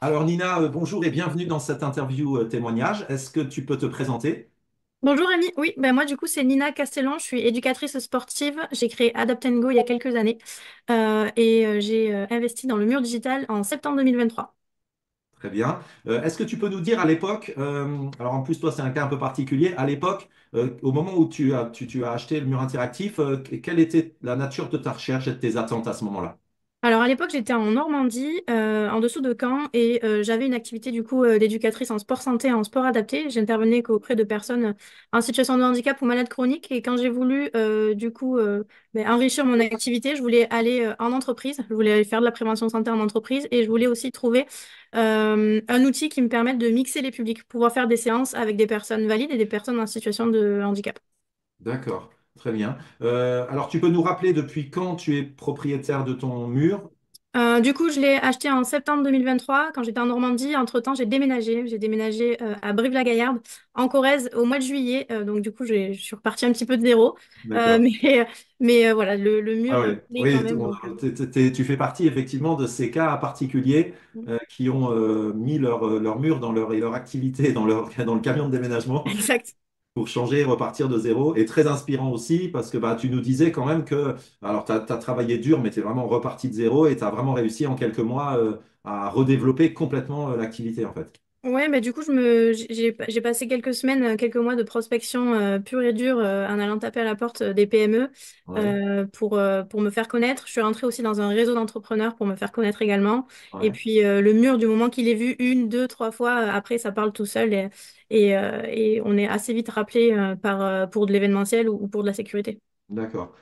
Alors Nina, bonjour et bienvenue dans cette interview témoignage. Est-ce que tu peux te présenter? Bonjour Rémi, oui, ben moi du coup c'est Nina Castellan, je suis éducatrice sportive, j'ai créé Adapt Go il y a quelques années j'ai investi dans le mur digital en septembre 2023. Très bien. Est-ce que tu peux nous dire à l'époque, alors en plus toi c'est un cas un peu particulier, à l'époque, au moment où tu as acheté le mur interactif, quelle était la nature de ta recherche et de tes attentes à ce moment-là? Alors à l'époque j'étais en Normandie, en dessous de Caen j'avais une activité du coup d'éducatrice en sport santé et en sport adapté. J'intervenais qu'auprès de personnes en situation de handicap ou malades chroniques et quand j'ai voulu enrichir mon activité, je voulais aller en entreprise, je voulais aller faire de la prévention santé en entreprise et je voulais aussi trouver un outil qui me permette de mixer les publics, pouvoir faire des séances avec des personnes valides et des personnes en situation de handicap. D'accord, très bien. Alors tu peux nous rappeler depuis quand tu es propriétaire de ton mur? Du coup, je l'ai acheté en septembre 2023 quand j'étais en Normandie. Entre-temps, j'ai déménagé. J'ai déménagé à Brive-la-Gaillarde, en Corrèze, au mois de juillet. Donc, du coup, je suis repartie un petit peu de zéro. Euh, D'accord. mais voilà, le Ah mur oui, plaît quand oui, même. tu fais partie effectivement de ces cas particuliers qui ont mis leur mur dans et leur activité dans le camion de déménagement Exact. pour changer et repartir de zéro. Et très inspirant aussi parce que bah, tu nous disais quand même que, alors tu as travaillé dur, mais tu es vraiment reparti de zéro et tu as vraiment réussi en quelques mois à redévelopper complètement l'activité en fait. Ouais, bah du coup, j'ai passé quelques semaines, quelques mois de prospection pure et dure en allant taper à la porte des PME Ouais, pour me faire connaître. Je suis rentrée aussi dans un réseau d'entrepreneurs pour me faire connaître également. Et ouais. puis le mur, du moment qu'il est vu une, deux, trois fois, après, ça parle tout seul et on est assez vite rappelé pour de l'événementiel ou pour de la sécurité. D'accord.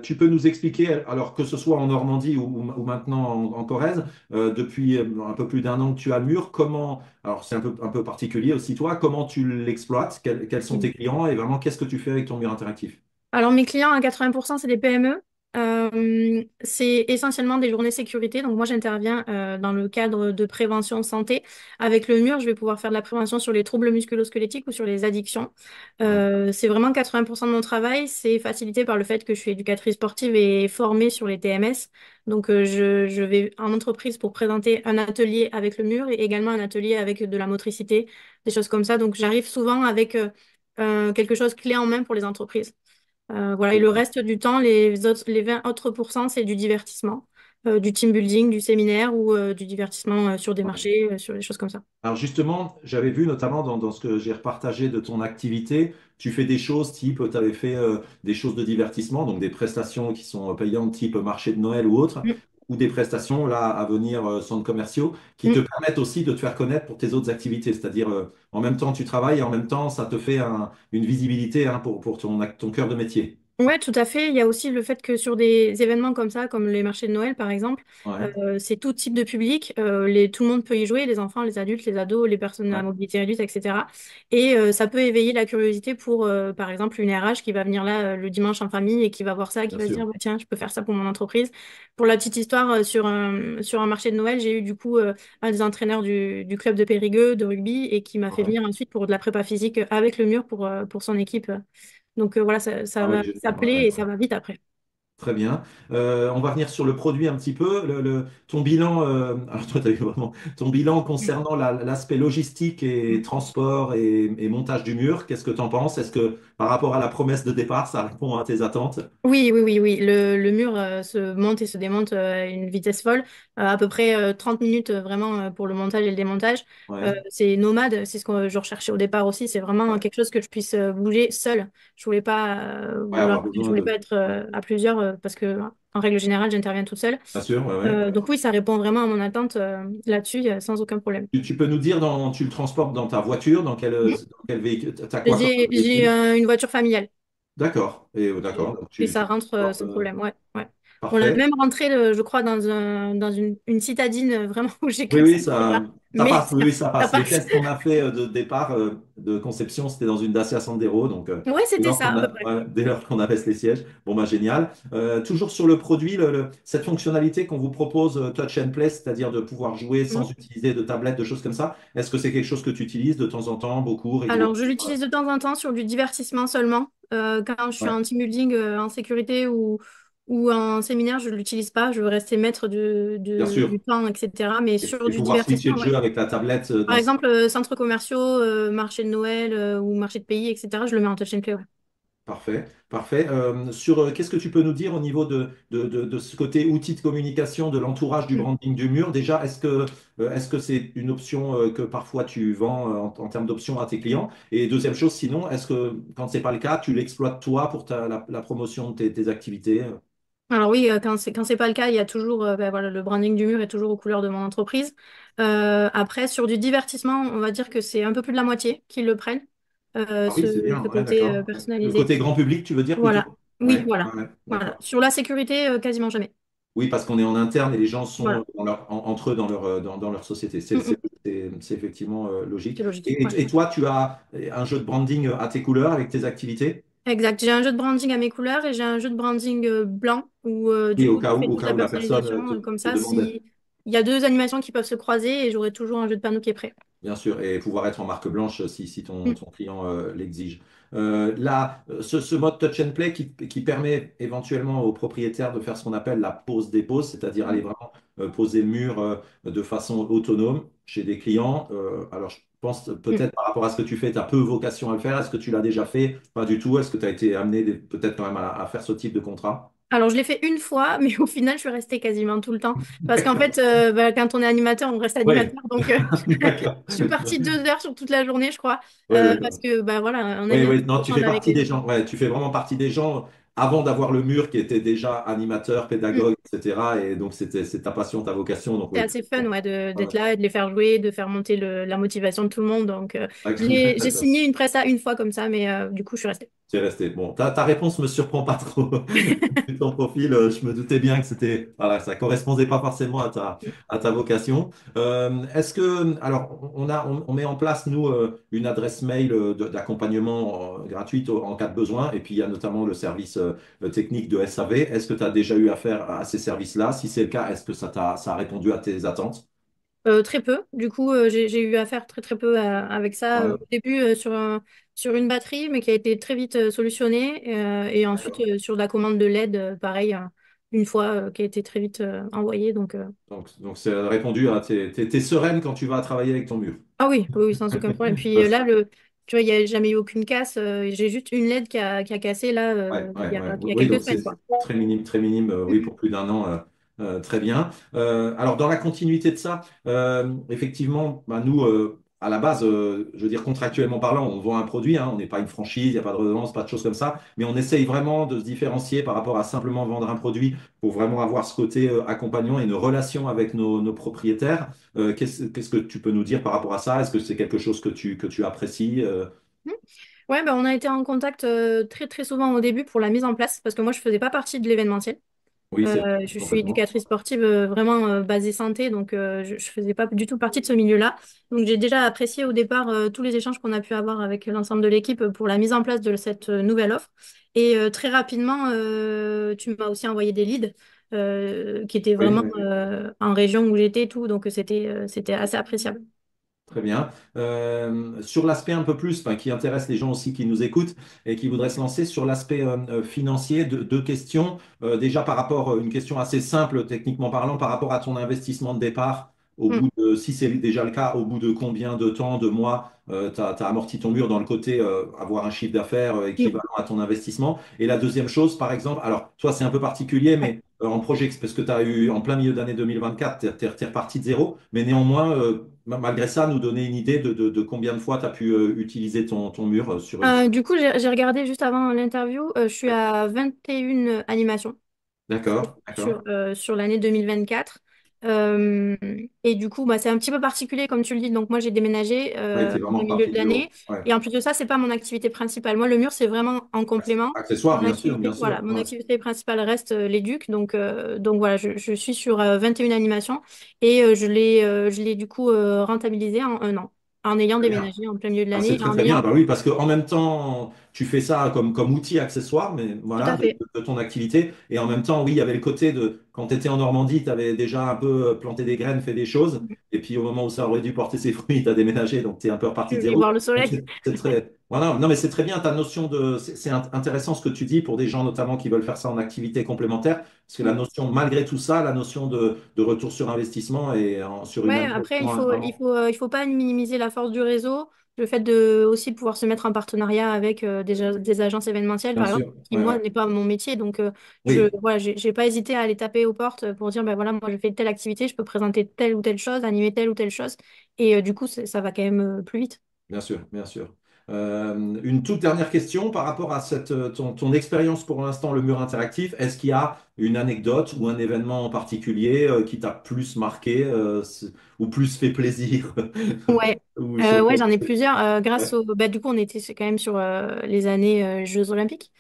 Tu peux nous expliquer, alors que ce soit en Normandie ou maintenant en Corrèze, depuis un peu plus d'un an que tu as le mur, comment, alors c'est un peu particulier aussi toi, comment tu l'exploites, quels sont tes clients et vraiment qu'est-ce que tu fais avec ton mur interactif? Alors, mes clients, à 80%, c'est des PME. C'est essentiellement des journées sécurité. Donc, moi, j'interviens dans le cadre de prévention santé. Avec le mur, je vais pouvoir faire de la prévention sur les troubles musculo-squelettiques ou sur les addictions. Ouais, C'est vraiment 80% de mon travail. C'est facilité par le fait que je suis éducatrice sportive et formée sur les TMS. Donc, je vais en entreprise pour présenter un atelier avec le mur et également un atelier avec de la motricité, des choses comme ça. Donc, j'arrive souvent avec quelque chose clé en main pour les entreprises. Voilà, et le reste du temps, les 20 autres pourcents, c'est du divertissement, du team building, du séminaire ou du divertissement sur des ouais. marchés, sur des choses comme ça. Alors justement, j'avais vu notamment dans ce que j'ai repartagé de ton activité, tu fais des choses type, tu avais fait des choses de divertissement, donc des prestations qui sont payantes type marché de Noël ou autre, Mm, ou des prestations là à venir, centres commerciaux, qui te mm. permettent aussi de te faire connaître pour tes autres activités. C'est-à-dire, en même temps, tu travailles et en même temps, ça te fait une visibilité hein, pour ton cœur de métier. Ouais, tout à fait. Il y a aussi le fait que sur des événements comme ça, comme les marchés de Noël par exemple, Ouais, c'est tout type de public. Tout le monde peut y jouer, les enfants, les adultes, les ados, les personnes à ouais, mobilité réduite, etc. Et ça peut éveiller la curiosité pour, par exemple, une RH qui va venir là le dimanche en famille et qui va voir ça, qui bien va se dire, sûr. bah, tiens, je peux faire ça pour mon entreprise. Pour la petite histoire, sur un marché de Noël, j'ai eu du coup un des entraîneurs du club de Périgueux de rugby et qui m'a fait Ouais. venir ensuite pour de la prépa physique avec le mur pour son équipe. Donc voilà, Ah oui, ça génial. Ouais, plaît et ouais. ça va vite après. Très bien. On va revenir sur le produit un petit peu. Ton bilan, alors toi, tu as eu vraiment ton bilan concernant l'aspect logistique et transport et montage du mur. Qu'est-ce que tu en penses? Est-ce que par rapport à la promesse de départ, ça répond à tes attentes? Oui, oui, oui, oui. Le mur se monte et se démonte à une vitesse folle. À peu près 30 minutes vraiment pour le montage et le démontage. Ouais, C'est nomade, c'est ce que je recherchais au départ aussi. C'est vraiment ouais, quelque chose que je puisse bouger seule. ouais, avoir Je besoin voulais de. pas être Ouais, à plusieurs parce que en règle générale, j'interviens toute seule. bien sûr, ouais, ouais. Donc oui, ça répond vraiment à mon attente là-dessus, sans aucun problème. Tu peux nous dire, tu le transportes dans ta voiture, dans quel véhicule? T'as quoi comme J'ai véhicule? une voiture familiale. D'accord. Et Et d'accord. Donc et ça tu rentre transportes. sans problème, ouais, ouais. On l'a Parfait. même rentré, je crois, dans une citadine vraiment où j'ai Oui, cru que ça oui, ne passait pas. ça Mais passe, oui, oui, ça ça passe. Les passe. tests qu'on a fait de départ, de conception, c'était dans une Dacia Sandero. Donc, Ouais, c'était ça à peu près. dès lors qu'on abaisse les sièges, bon, bah, génial. Toujours sur le produit, cette fonctionnalité qu'on vous propose, Touch and Play, c'est-à-dire de pouvoir jouer sans Mm. utiliser de tablette, de choses comme ça, est-ce que c'est quelque chose que tu utilises de temps en temps, beaucoup, Alors, je régulièrement? l'utilise de temps en temps sur du divertissement seulement. Quand je suis Ouais, en team building, en sécurité ou en séminaire, je ne l'utilise pas. Je veux rester maître Bien du sûr. temps, etc. Mais sur Et du pouvoir switcher divertissement, de ouais. jeu avec la tablette Par dans exemple, centres commerciaux, marché de Noël ou marché de pays, etc. Je le mets en touch and play, ouais. Parfait, parfait. Qu'est-ce que tu peux nous dire au niveau de ce côté outil de communication, de l'entourage du Mm. branding du mur? Déjà, est-ce que c'est une option que parfois tu vends en termes d'options à tes clients? Et deuxième chose, sinon, est-ce que quand c'est pas le cas, tu l'exploites toi pour la promotion de tes activités? Alors oui, quand c'est pas le cas, il y a toujours, ben voilà, le branding du mur est toujours aux couleurs de mon entreprise. Après, sur du divertissement, on va dire que c'est un peu plus de la moitié qui le prennent, Ah oui, c'est ce bien, ouais, côté d'accord. Le personnalisé. côté grand public, tu veux dire Voilà. plutôt? Oui, Ouais, voilà. ouais, Voilà. d'accord. Sur la sécurité, quasiment jamais. Oui, parce qu'on est en interne et les gens sont Voilà. entre eux dans leur société. Mm, mm. C'est effectivement logique. C'est logique. Ouais. Et toi, tu as un jeu de branding à tes couleurs avec tes activités? Exact. J'ai un jeu de branding à mes couleurs et j'ai un jeu de branding blanc où Et du coup je fais au toute cas la où la personne personnalisation. Comme te ça, demande. si il y a deux animations qui peuvent se croiser et j'aurai toujours un jeu de panneau qui est prêt. Bien sûr, et pouvoir être en marque blanche si Mm, ton client l'exige. Ce mode touch and play qui permet éventuellement aux propriétaires de faire ce qu'on appelle la pose-dépose, c'est-à-dire aller mm, vraiment poser le mur de façon autonome chez des clients. Alors, je pense mm. peut-être par rapport à ce que tu fais, tu as peu vocation à le faire. Est-ce que tu l'as déjà fait? Pas du tout. Est-ce que tu as été amené peut-être quand même à faire ce type de contrat? Alors, je l'ai fait une fois, mais au final, je suis restée quasiment tout le temps. Parce qu'en fait, bah, quand on est animateur, on reste Oui, animateur. Donc, d'accord. je suis partie 2 heures sur toute la journée, je crois. Oui, Parce d'accord. que, bah, voilà, on aime Oui, bien oui, non, tu fais échanger avec partie les des gens. gens. Ouais, tu fais vraiment partie des gens avant d'avoir le mur qui était déjà animateur, Mm. pédagogue, etc. Et donc, c'est ta passion, ta vocation. Donc, C'est oui. assez fun, ouais, Ouais, d'être là et de les faire jouer, de faire monter la motivation de tout le monde. Donc, j'ai d'accord. signé une presta une fois comme ça, mais du coup, je suis restée. Tu es resté. Bon, ta réponse me surprend pas trop. Vu ton profil, je me doutais bien que c'était, voilà, ça correspondait pas forcément à ta vocation. Alors, on met en place, nous, une adresse mail d'accompagnement gratuite en cas de besoin. Et puis, il y a notamment le service technique de SAV. Est-ce que tu as déjà eu affaire à ces services-là? Si c'est le cas, est-ce que ça a répondu à tes attentes? Très peu. Du coup, j'ai eu affaire très très peu avec ça Ouais, au début sur une batterie, mais qui a été très vite solutionnée. Et ensuite d'accord. sur la commande de LED, pareil, une fois qui a été très vite envoyée. Donc, Donc c'est répondu à t'es sereine quand tu vas travailler avec ton mur. ah oui, oui, oui, sans aucun problème. Puis là, tu vois, il n'y a jamais eu aucune casse. J'ai juste une LED qui a cassé là Ouais, ouais, ouais. il y a Oui, quelques donc semaines, c'est quoi. très minime, oui, Mhm. pour plus d'un an, très bien. Alors, dans la continuité de ça, effectivement, bah, nous, à la base, je veux dire, contractuellement parlant, on vend un produit, hein, on n'est pas une franchise, il n'y a pas de redevance, pas de choses comme ça, mais on essaye vraiment de se différencier par rapport à simplement vendre un produit pour vraiment avoir ce côté accompagnant et une relation avec nos propriétaires. Qu'est-ce que tu peux nous dire par rapport à ça? Est-ce que c'est quelque chose que tu apprécies? Mhm. Ouais, bah, on a été en contact très très souvent au début pour la mise en place, parce que moi, je faisais pas partie de l'événementiel. Oui, c'est Je suis complètement. éducatrice sportive vraiment basée santé, donc je faisais pas du tout partie de ce milieu-là. Donc j'ai déjà apprécié au départ tous les échanges qu'on a pu avoir avec l'ensemble de l'équipe pour la mise en place de cette nouvelle offre. Et très rapidement, tu m'as aussi envoyé des leads qui étaient Oui. vraiment en région où j'étais et tout, donc c'était assez appréciable. Très bien. Sur l'aspect un peu plus, enfin, qui intéresse les gens aussi qui nous écoutent et qui voudraient se lancer sur l'aspect financier, deux questions. Déjà par rapport, une question assez simple techniquement parlant, par rapport à ton investissement de départ, Mm. si c'est déjà le cas, au bout de combien de temps, de mois, tu as amorti ton mur dans le côté avoir un chiffre d'affaires Mm. équivalent à ton investissement. Et la deuxième chose, par exemple, alors toi c'est un peu particulier, Ouais. mais en projet, parce que tu as eu en plein milieu d'année 2024, tu es, reparti de zéro, mais néanmoins, malgré ça, nous donner une idée de combien de fois tu as pu utiliser ton mur sur une. Du coup, j'ai regardé juste avant l'interview, je suis à 21 animations D'accord, d'accord. sur l'année 2024. Euh, et du coup, bah, c'est un petit peu particulier, comme tu le dis. Donc, moi, j'ai déménagé Oui, tu es en plein vraiment milieu parti de de zéro. l'année. Ouais. Et en plus de ça, c'est pas mon activité principale. Moi, le mur, c'est vraiment en complément. Accessoire, Mon bien sûr, bien activité, sûr. voilà, mon Ouais. activité principale reste l'éduc. Donc voilà, je suis sur 21 animations et je l'ai du coup rentabilisé en 1 an, en ayant Très bien. déménagé en plein milieu de Ah, c'est l'année et très en très bien. ayant Bah oui, parce qu'en même temps, tu fais ça comme outil accessoire, mais tout voilà, à fait. de ton activité. Et en même temps, oui, il y avait le côté de quand tu étais en Normandie, tu avais déjà un peu planté des graines, fait des choses. Et puis au moment où ça aurait dû porter ses fruits, tu as déménagé, donc tu es un peu reparti Je de vais zéro. voir le Donc soleil. Voilà, non, mais c'est très bien ta notion de. C'est intéressant ce que tu dis pour des gens notamment qui veulent faire ça en activité complémentaire, parce que la Mm. notion, malgré tout ça, la notion de retour sur investissement et sur une Ouais, année, après, vraiment. il faut pas minimiser la force du réseau. Le fait de aussi pouvoir se mettre en partenariat avec des agences événementielles, Bien par exemple, sûr, qui ouais, moi ouais. n'est pas mon métier. Donc, Oui, voilà, j'ai pas hésité à aller taper aux portes pour dire, ben voilà, moi je fais telle activité, je peux présenter telle ou telle chose, animer telle ou telle chose. Et du coup, ça va quand même plus vite. bien sûr, bien sûr. Une toute dernière question par rapport à ton expérience pour l'instant, le mur interactif. Est-ce qu'il y a une anecdote ou un événement en particulier qui t'a plus marqué ou plus fait plaisir Ouais, ou sur ouais, lequel- j'en ai plusieurs. Grâce Ouais, au, bah, du coup, on était quand même sur les années Jeux Olympiques.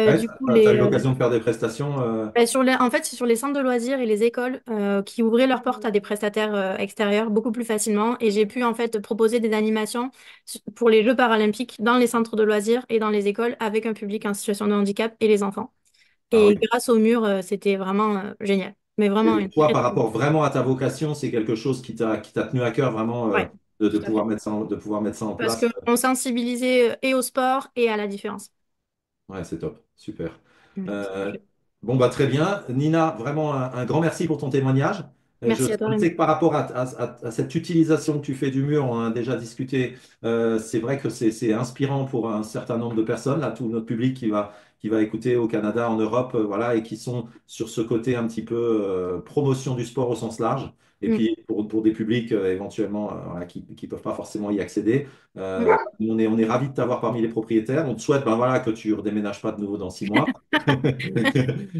ouais, Du coup, t'as eu l'occasion de faire des prestations. bah, en fait, c'est sur les centres de loisirs et les écoles qui ouvraient leurs portes à des prestataires extérieurs beaucoup plus facilement. Et j'ai pu en fait proposer des animations pour les Jeux paralympiques dans les centres de loisirs et dans les écoles avec un public en situation de handicap et les enfants. Ah Et oui. grâce au mur, c'était vraiment génial. Mais vraiment Et une toi, très, par très... rapport vraiment à ta vocation, c'est quelque chose qui t'a tenu à cœur vraiment Ouais, de tout à fait. de pouvoir mettre ça en Parce place. qu'on sensibilisait et au sport et à la différence. Ouais, c'est top, super. Ouais, ça m'a Euh, fait- bon, bah, très bien. Nina, vraiment un grand merci pour ton témoignage. Merci à toi, Je sais Rémi. que par rapport à cette utilisation que tu fais du mur, on en a déjà discuté, c'est vrai que c'est inspirant pour un certain nombre de personnes, là, tout notre public qui va écouter au Canada, en Europe, voilà, et qui sont sur ce côté un petit peu promotion du sport au sens large. Et Mm. puis pour des publics éventuellement voilà, qui ne peuvent pas forcément y accéder. Mm. On est ravis de t'avoir parmi les propriétaires. On te souhaite ben voilà, que tu ne redéménages pas de nouveau dans 6 mois.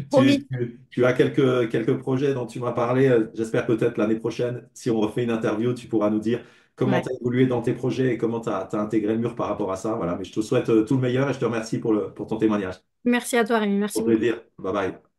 Promis. Tu as quelques projets dont tu m'as parlé. J'espère peut-être l'année prochaine, si on refait une interview, tu pourras nous dire comment Ouais. tu as évolué dans tes projets et comment tu as intégré le mur par rapport à ça. Voilà. Mais je te souhaite tout le meilleur et je te remercie pour ton témoignage. Merci à toi, Rémi. Au Merci beaucoup. plaisir. Bye bye.